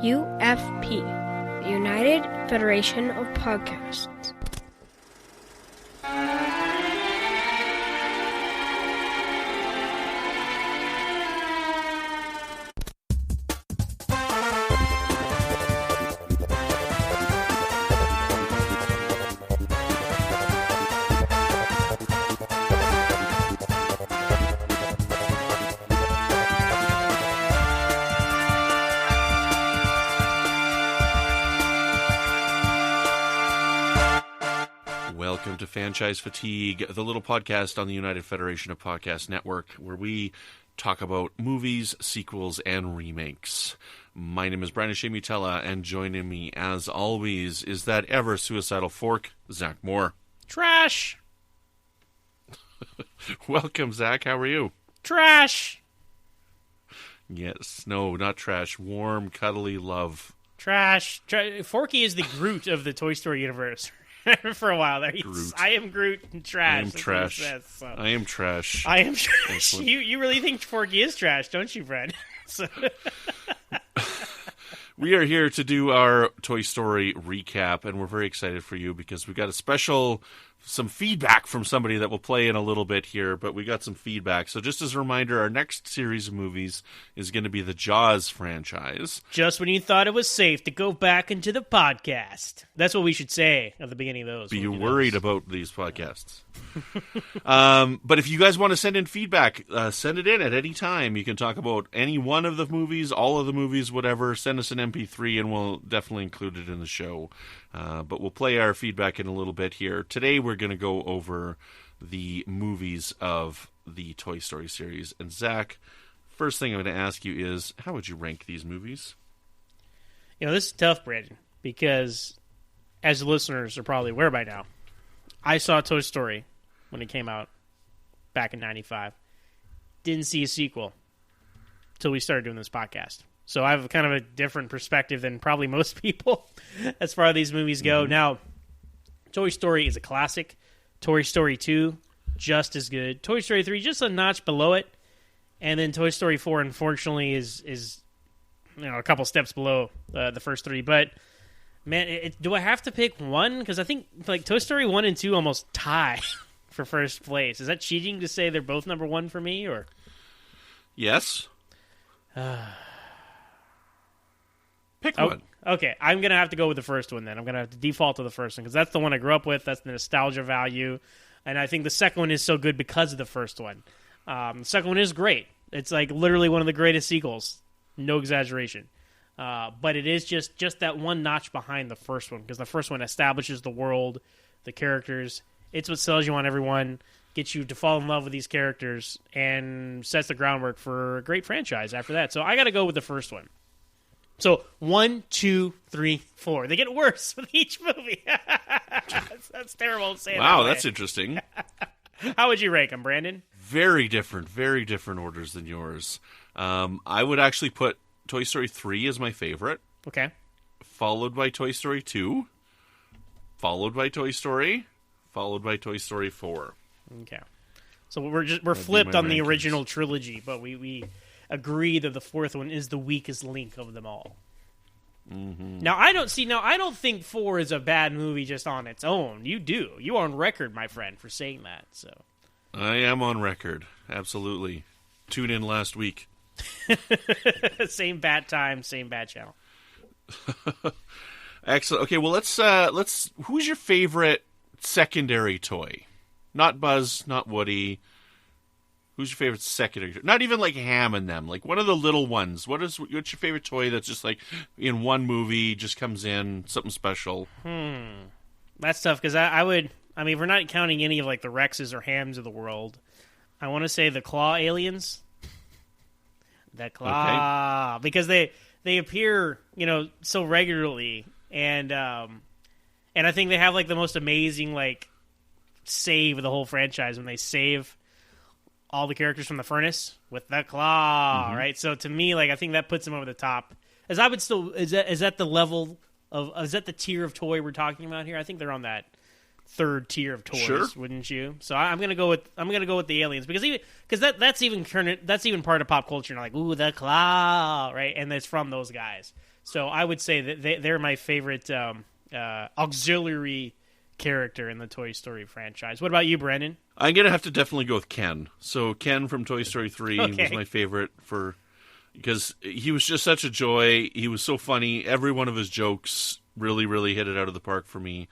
UFP, the United Federation of Podcasts. Welcome to Franchise Fatigue, the little podcast on the United Federation of Podcast Network, where we talk about movies, sequels, and remakes. My name is Brandon Shea Mutella, and joining me, as always, is that ever-suicidal fork, Zach Moore. Trash! Welcome, Zach. How are you? Trash! Yes. No, not trash. Warm, cuddly love. Trash. Forky is the Groot of the Toy Story universe. For a while there. Groot. I am Groot and trash. I am trash. Says, so. I am trash. I am trash. You really think Forky is trash, don't you, Brad? So. We are here to do our Toy Story recap, and we're very excited for you because we got some feedback from somebody that will play in a little bit here, but we got some feedback. So just as a reminder, our next series of movies is going to be the Jaws franchise. Just when you thought it was safe to go back into the podcast. That's what we should say at the beginning of those. Be worried about these podcasts. But if you guys want to send in feedback, send it in at any time. You can talk about any one of the movies, all of the movies, whatever. Send us an MP3 and we'll definitely include it in the show. But we'll play our feedback in a little bit here. Today we're going to go over the movies of the Toy Story series. And Zach, first thing I'm going to ask you is, how would you rank these movies? You know, this is tough, Brandon, because as the listeners are probably aware by now, I saw Toy Story when it came out back in 95. Didn't see a sequel until we started doing this podcast. So I have kind of a different perspective than probably most people as far as these movies go. Now, Toy Story is a classic. Toy Story 2, just as good. Toy Story 3, just a notch below it. And then Toy Story 4, unfortunately, is a couple steps below the first three. But, man, do I have to pick one? Because I think Toy Story 1 and 2 almost tie for first place. Is that cheating to say they're both number one for me? Or Yes. Pick one. Okay, I'm going to have to go with the first one then. I'm going to have to default to the first one because that's the one I grew up with. That's the nostalgia value. And I think the second one is so good because of the first one. The second one is great. It's like literally one of the greatest sequels. No exaggeration. But it is just that one notch behind the first one because the first one establishes the world, the characters. It's what sells you on everyone, gets you to fall in love with these characters, and sets the groundwork for a great franchise after that. So I got to go with the first one. So 1, 2, 3, 4. They get worse with each movie. That's terrible to say. Wow, that's interesting. How would you rank them, Brandon? Very different orders than yours. I would actually put Toy Story 3 as my favorite. Okay. Followed by Toy Story 2. Followed by Toy Story. Followed by Toy Story 4. Okay. So we're flipped on the original trilogy, but we agree that the fourth one is the weakest link of them all. Mm-hmm. Now I don't think 4 is a bad movie just on its own. You do. You are on record, my friend, for saying that. So I am on record. Absolutely. Tune in last week. Same bat time, same bat channel. Excellent. Okay, well let's who's your favorite secondary toy? Not Buzz, not Woody. Who's your favorite secondary? Not even like Ham and them. Like one of the little ones. What's your favorite toy that's just like in one movie, just comes in, something special? That's tough because I mean, if we're not counting any of like the Rexes or Hams of the world, I want to say the Claw aliens. The Claw. Okay. Because they appear, so regularly. And I think they have like the most amazing like save of the whole franchise when they save all the characters from the furnace with the claw, right? So to me, like I think that puts them over the top. As I would still is that the level of is that the tier of toy we're talking about here? I think they're on that third tier of toys, sure. Wouldn't you? So I'm gonna go with the aliens because that's even part of pop culture. Like ooh, the claw, right? And it's from those guys. So I would say that they're my favorite auxiliary character in the Toy Story franchise. What about you, Brandon? I'm going to have to definitely go with Ken. So Ken from Toy Story 3 Okay. was my favorite because he was just such a joy. He was so funny. Every one of his jokes really, really hit it out of the park for me.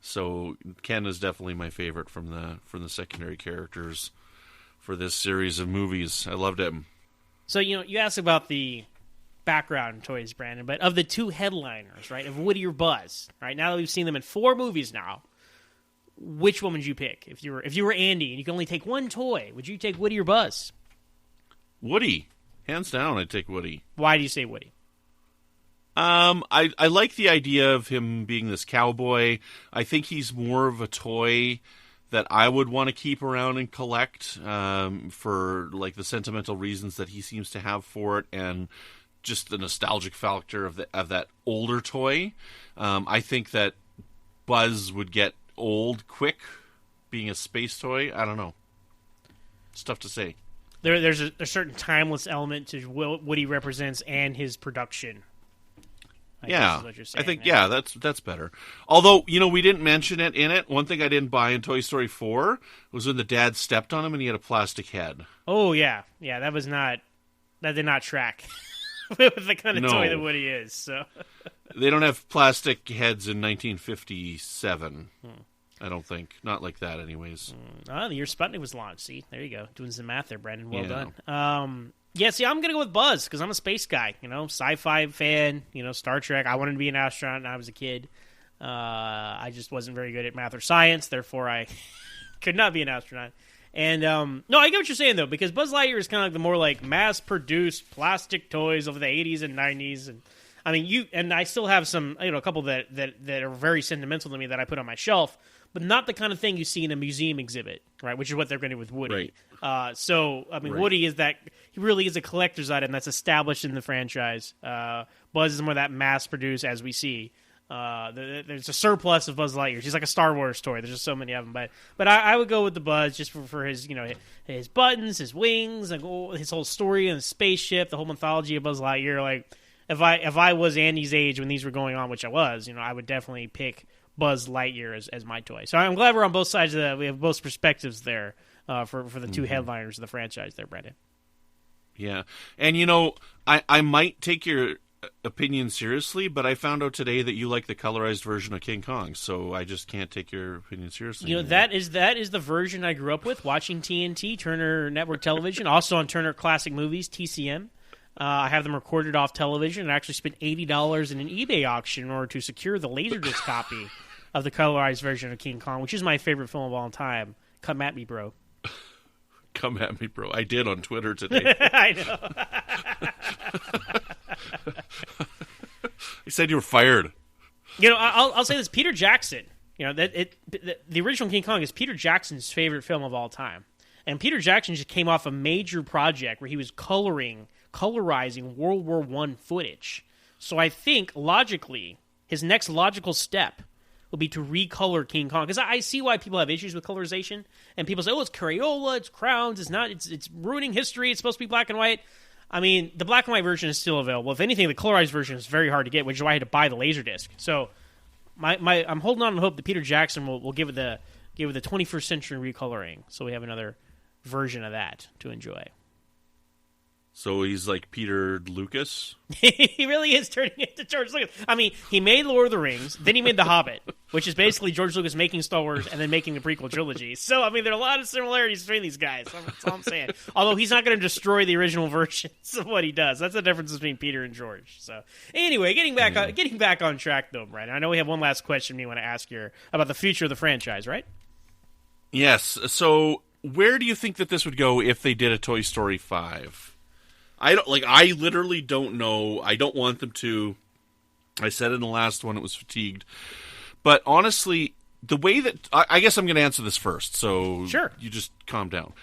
So Ken is definitely my favorite from the secondary characters for this series of movies. I loved him. So, you asked about the background toys, Brandon, but of the two headliners, right, of Woody or Buzz, right, now that we've seen them in 4 movies now, which one would you pick? If you were Andy and you could only take one toy, would you take Woody or Buzz? Woody. Hands down, I'd take Woody. Why do you say Woody? I like the idea of him being this cowboy. I think he's more of a toy that I would want to keep around and collect for like the sentimental reasons that he seems to have for it, and just the nostalgic factor of that older toy. I think that Buzz would get old quick, being a space toy. I don't know. It's tough to say. There's a certain timeless element to what Woody represents and his production. I guess is what you're saying, I think yeah. that's better. Although we didn't mention it in it. One thing I didn't buy in Toy Story 4 was when the dad stepped on him and he had a plastic head. Oh yeah, that did not track with the kind of toy that Woody is. So they don't have plastic heads in 1957. I don't think. Not like that, anyways. The year Sputnik was launched. See, there you go, doing some math there, Brandon. Well done. Yeah, see, I'm going to go with Buzz because I'm a space guy, sci-fi fan, Star Trek. I wanted to be an astronaut when I was a kid. I just wasn't very good at math or science, therefore I could not be an astronaut. And, no, I get what you're saying, though, because Buzz Lightyear is kind of like the more, like, mass-produced plastic toys of the 80s and 90s. And, I mean, and I still have some, a couple that are very sentimental to me that I put on my shelf, but not the kind of thing you see in a museum exhibit, right, which is what they're going to do with Woody. Right. So, I mean, Right. Woody he really is a collector's item that's established in the franchise. Buzz is more that mass-produced, as we see. There's a surplus of Buzz Lightyear. He's like a Star Wars toy. There's just so many of them. But I would go with the Buzz just for his, his buttons, his wings, like his whole story and the spaceship, the whole mythology of Buzz Lightyear. Like, if I was Andy's age when these were going on, which I was, I would definitely pick Buzz Lightyear as my toy. So I'm glad we're on both sides of that. We have both perspectives there for the two headliners of the franchise there, Brandon. Yeah. And, I might take your opinion seriously, but I found out today that you like the colorized version of King Kong, so I just can't take your opinion seriously. anymore. That is the version I grew up with, watching TNT, Turner Network Television, also on Turner Classic Movies, TCM. I have them recorded off television and actually spent $80 in an eBay auction in order to secure the Laserdisc copy of the colorized version of King Kong, which is my favorite film of all time. Come at me, bro. Come at me, bro. I did on Twitter today. I know. He said you were fired. I'll say this: Peter Jackson. The original King Kong is Peter Jackson's favorite film of all time, and Peter Jackson just came off a major project where he was colorizing World War I footage. So I think logically, his next logical step will be to recolor King Kong, because I see why people have issues with colorization, and people say, "Oh, it's Crayola, it's crowns, it's not, it's ruining history. It's supposed to be black and white." I mean, the black and white version is still available. If anything, the colorized version is very hard to get, which is why I had to buy the Laserdisc. So, I'm holding on to hope that Peter Jackson will give it the 21st century recoloring, so we have another version of that to enjoy. So he's like Peter Lucas? He really is turning into George Lucas. I mean, he made Lord of the Rings, then he made The Hobbit, which is basically George Lucas making Star Wars and then making the prequel trilogy. So, I mean, there are a lot of similarities between these guys. That's all I'm saying. Although he's not going to destroy the original versions of what he does. That's the difference between Peter and George. So, anyway, getting back on track, though, Brian. I know we have one last question we want to ask here about the future of the franchise, right? Yes. So, where do you think that this would go if they did a Toy Story 5? I literally don't know. I don't want them to. I said in the last one it was fatigued. But honestly, the way that I guess I'm going to answer this first. So sure. You just calm down.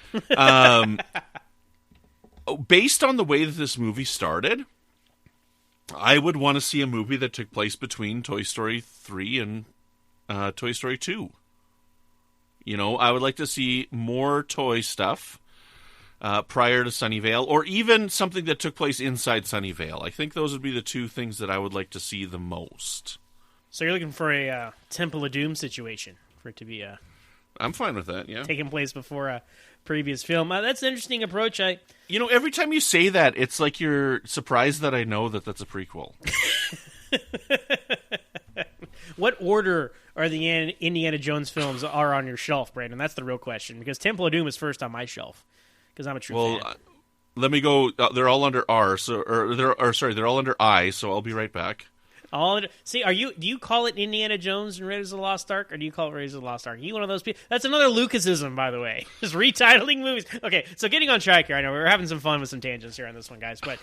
Based on the way that this movie started, I would want to see a movie that took place between Toy Story 3 and Toy Story 2. I would like to see more toy stuff. prior to Sunnyvale, or even something that took place inside Sunnyvale. I think those would be the two things that I would like to see the most. So you're looking for a Temple of Doom situation for it to be I'm fine with that, yeah. taking place before a previous film. That's an interesting approach. Every time you say that, it's like you're surprised that I know that that's a prequel. What order are the Indiana Jones films are on your shelf, Brandon? That's the real question, because Temple of Doom is first on my shelf, because I'm a true fan. Let me go. They're all under R, they're all under I, so I'll be right back. Do you call it Indiana Jones and Raiders of the Lost Ark, or do you call it Raiders of the Lost Ark? Are you one of those people? That's another Lucasism, by the way. Just retitling movies. Okay, so getting on track here. I know we're having some fun with some tangents here on this one, guys. But,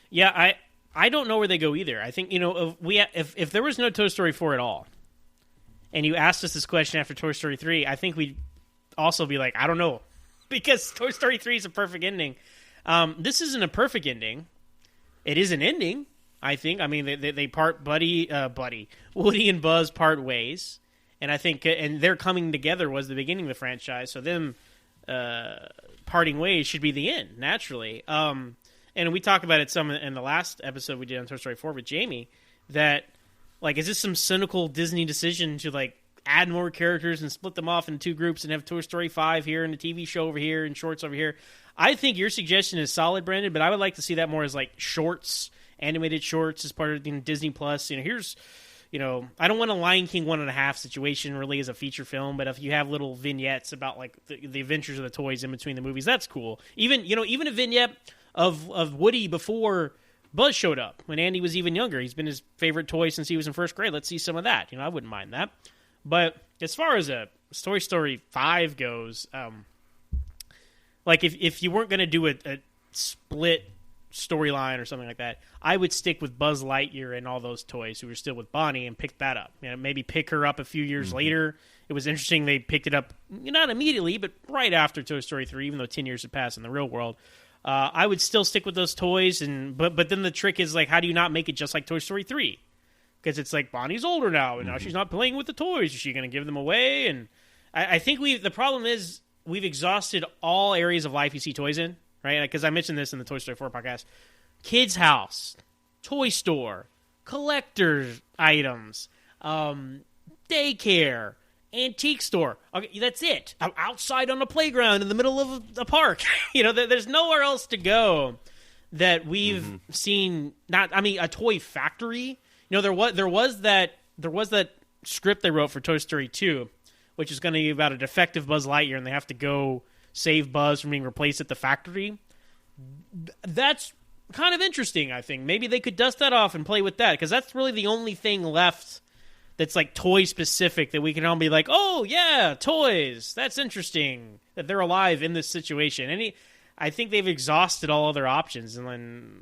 yeah, I don't know where they go either. I think, if there was no Toy Story 4 at all, and you asked us this question after Toy Story 3, I think we'd also be like, I don't know. Because Toy Story 3 is a perfect ending. This isn't a perfect ending. It is an ending. I think. I mean, they part Woody and Buzz part ways, and I think, and their coming together was the beginning of the franchise. So them parting ways should be the end, naturally. And we talked about it some in the last episode we did on Toy Story 4 with Jamie. That, like, is this some cynical Disney decision to, like, add more characters and split them off into two groups and have Toy Story 5 here and a TV show over here and shorts over here? I think your suggestion is solid, Brandon, but I would like to see that more as, like, shorts. Animated shorts as part of Disney Plus. I don't want a Lion King 1.5 situation really as a feature film, but if you have little vignettes about like the adventures of the toys in between the movies, that's cool. Even a vignette of Woody before Buzz showed up when Andy was even younger. He's been his favorite toy since he was in first grade. Let's see some of that. I wouldn't mind that. But as far as a Toy Story 5 goes, like if you weren't going to do a split storyline or something like that, I would stick with Buzz Lightyear and all those toys who were still with Bonnie and pick that up. Maybe pick her up a few years later. It was interesting they picked it up, not immediately, but right after Toy Story 3, even though 10 years had passed in the real world. I would still stick with those toys, but then the trick is, like, how do you not make it just like Toy Story 3? Because it's like Bonnie's older now, and now she's not playing with the toys. Is she going to give them away? And I think the problem is we've exhausted all areas of life you see toys in. Right, because I mentioned this in the Toy Story 4 podcast. Kids' house, toy store, collector's items, daycare, antique store. Okay, that's it. Outside on the playground in the middle of the park. There's nowhere else to go that we've seen. A toy factory. There was that script they wrote for Toy Story 2, which is going to be about a defective Buzz Lightyear, and they have to go save Buzz from being replaced at the factory. That's kind of interesting, I think. Maybe they could dust that off and play with that, because that's really the only thing left that's like toy-specific that we can all be like, oh, yeah, toys. That's interesting that they're alive in this situation. I think they've exhausted all other options, and then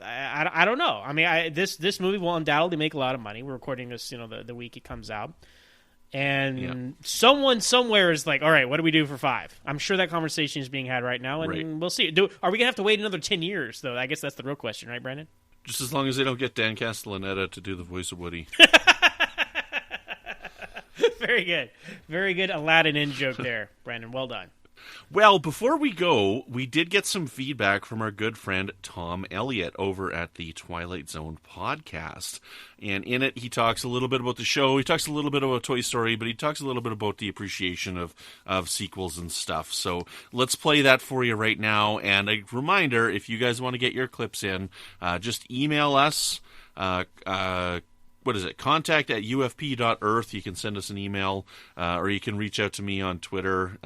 I don't know. I mean, this movie will undoubtedly make a lot of money. We're recording this, the week it comes out. And someone somewhere is like, all right, what do we do for 5? I'm sure that conversation is being had right now, and we'll see. Are we going to have to wait another 10 years, though? I guess that's the real question, right, Brandon? Just as long as they don't get Dan Castellaneta to do the voice of Woody. Very good. Very good Aladdin in-joke there, Brandon. Well done. Well, before we go, we did get some feedback from our good friend Tom Elliott over at the Twilight Zone podcast. And in it, he talks a little bit about the show. He talks a little bit about Toy Story, but he talks a little bit about the appreciation of sequels and stuff. So let's play that for you right now. And a reminder, if you guys want to get your clips in, just email us. What is it? contact@ufp.earth. You can send us an email, or you can reach out to me on Twitter.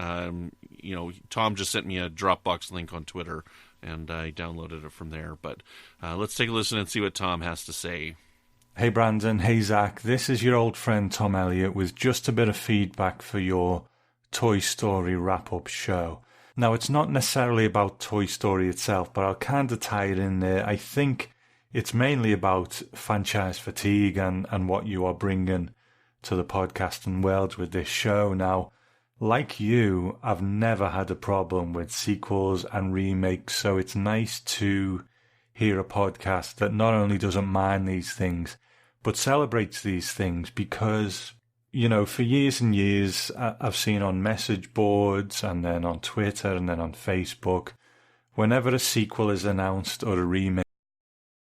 Tom just sent me a Dropbox link on Twitter, and I downloaded it from there. But let's take a listen and see what Tom has to say. Hey Brandon, hey Zach. This is your old friend Tom Elliott with just a bit of feedback for your Toy Story wrap-up show. Now, it's not necessarily about Toy Story itself, but I'll kind of tie it in there. I think it's mainly about franchise fatigue and what you are bringing to the podcasting world with this show. Now, like you, I've never had a problem with sequels and remakes, so it's nice to hear a podcast that not only doesn't mind these things, but celebrates these things, because you know, for years and years, I've seen on message boards and then on Twitter and then on Facebook, whenever a sequel is announced or a remake